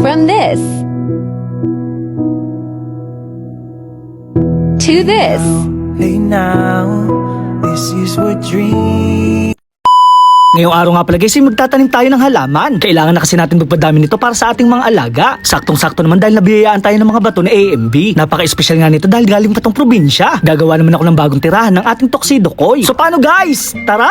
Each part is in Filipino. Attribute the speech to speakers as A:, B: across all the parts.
A: From this to this.
B: Hey now, this is what dream.
C: Ngayong araw nga pala guys ay magtatanim tayo ng halaman. Kailangan na kasi natin magpadami nito para sa ating mga alaga. Saktong-sakto naman dahil nabiyayaan tayo ng mga bato ni AMB. Napaka-espesyal nga nito dahil galing pa tong probinsya. Gagawa naman ako ng bagong tirahan ng ating Tuxedo Koi. So paano guys? Tara!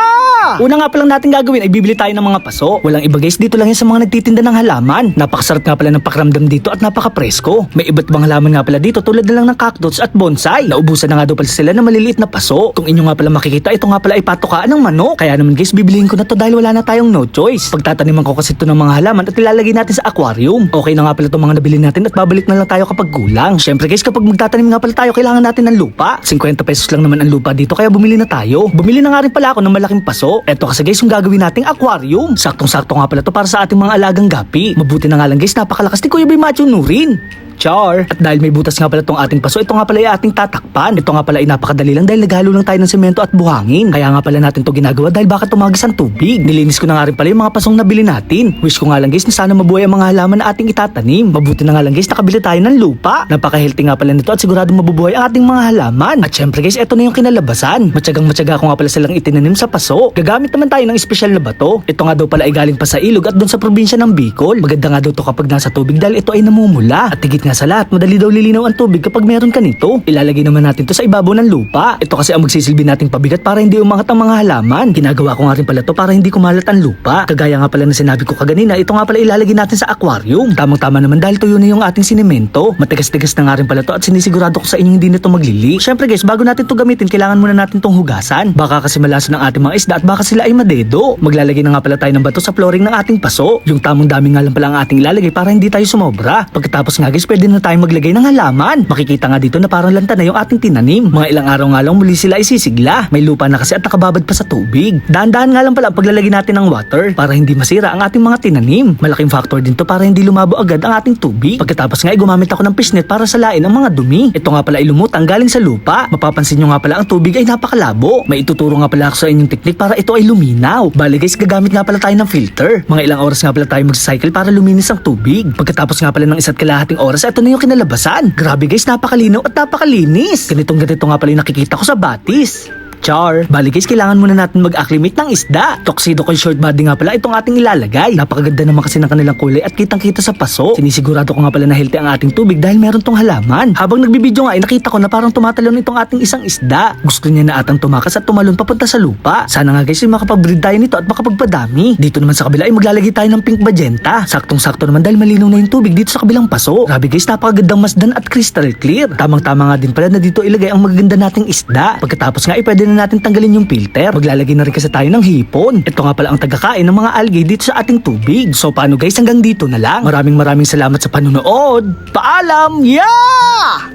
C: Una nga palang natin gagawin ay bibili tayo ng mga paso. Walang iba guys, dito lang yan sa mga nagtitinda ng halaman. Napakasarap nga pala ng pakiramdam dito at napaka-presko. May iba't ibang halaman nga pala dito tulad na lang ng cactus at bonsai. Naubusan na nga daw pala sila ng maliliit na paso. Kung inyo nga pala makikita, ito nga pala ay patukaan ng manok. Kaya naman guys, bibilihin ko na to dahil wala na tayong no choice. Pagtataniman ko kasi ito ng mga halaman at ilalagay natin sa aquarium. Okay na nga pala itong mga nabili natin at babalik na lang tayo kapag kulang. Syempre guys, kapag magtatanim nga pala tayo, kailangan natin ng lupa. 50 pesos lang naman ang lupa dito kaya bumili na tayo. Bumili na nga rin pala ako ng malaking paso. Eto kasi guys yung gagawin nating aquarium. Saktong-sakto nga pala to para sa ating mga alagang gapi. Mabuti na nga lang guys, napakalakas ni Kuya Bimacho Nurin. Char! At dahil may butas nga pala itong ating paso, ito nga pala ay ating tatakpan. Ito nga pala ay napakadali lang dahil naghalo lang tayo ng semento at buhangin. Kaya nga pala natin to ginagawa dahil baka tumagis ang tubig. Nilinis ko na nga rin pala yung mga pasong nabili natin. Wish ko nga lang guys na sana mabuhay ang mga halaman na ating itatanim. Mabuti na nga lang guys, nakabili tayo ng lupa. Napaka-healthy nga pala nito at sigurado mabubuhay ang ating mga halaman. At syempre guys, ito na yung kinalabasan. Matyagang-matyaga ko nga pala silang itinanim sa paso. Gagamit naman tayo ng espesyal na bato. Ito nga daw pala ay galing pa sa ilog at doon sa probinsya ng Bicol. Maganda nga daw to kapag nasa tubig dahil ito ay namumula. At higit nga sa lahat, madali daw lilinaw ang tubig kapag meron ka nito. Ilalagay naman natin to sa ibabaw ng lupa. Ito kasi ang magsisilbi nating pabigat para hindi umangat ang mga halaman. Ginagawa ko nga rin pala to para hindi kumalat ang lupa. Kagaya nga pala na sinabi ko kaganina, ito nga pala ilalagay natin sa aquarium. Tamang-tama naman dahil tuyo na yung ating sinemento. Matigas-tigas na nga rin pala to at sinisigurado ko sa inyo hindi nito maglili. Syempre guys, bago natin to gamitin, kailangan muna natin tong hugasan. Baka kasi malason ng ating mga isda at baka sila ay madedo. Maglalagay na nga pala tayo ng bato sa flooring ng ating paso. Yung tamang dami nga lang pala ang ating ilalagay para hindi tayo sumobra. Pagkatapos nga guys, pwede na tayong maglagay ng halaman. Makikita nga dito na parang lanta na yung ating tinanim. Mga ilang araw nga lang muli sila isisigla. May lupa na kasi at nakababad pa sa tubig. Dahan-dahan nga lang pala ang paglalagay natin ng water para hindi masira ang ating mga tinanim. Malaking factor din to para hindi lumabo agad ang ating tubig. Pagkatapos nga ay gumamit ako ng fishnet para salain ang mga dumi. Ito nga pala ay lumutang galing sa lupa. Mapapansin nyo nga pala ang tubig ay napakalabo. May ituturo nga pala ako sa inyong teknik para ito ay luminaw. Bali guys, gagamit nga pala tayo ng filter. Mga ilang oras nga pala tayo mag-cycle para luminis ang tubig. Pagkatapos nga pala ng isa't kalahating oras, ito na yung kinalabasan. Grabe guys, napakalinaw at napakalinis. Ganitong-ganito nga pala yung nakikita ko sa batis. Char! Bali guys, kailangan muna natin mag-acclimate ng isda. Tuxedo Koi short body nga pala itong ating ilalagay. Napakaganda naman kasi ng kanilang kulay at kitang-kita sa paso. Sinisigurado ko nga pala na healthy ang ating tubig dahil meron tong halaman. Habang nagbibideo nga ay nakita ko na parang tumatalon itong ating isang isda. Gusto niya na atang tumakas at tumalon papunta sa lupa. Sana nga guys ay makapag-breed tayo nito at makapagpadami. Dito naman sa kabila ay maglalagay tayo ng pink magenta. Saktong-sakto naman dahil malinaw na yung tubig dito sa kabilang paso. Grabe guys, napakagandang masdan at crystal clear. Tamang-tama nga din pala na dito ilagay ang magaganda nating isda. Pagkatapos nga ay pwede na natin tanggalin yung filter. Maglalagay na rin kasi tayo ng hipon. Ito nga pala ang tagakain ng mga algae dito sa ating tubig. So paano guys, hanggang dito na lang. Maraming salamat sa panunood. Paalam! Yeah!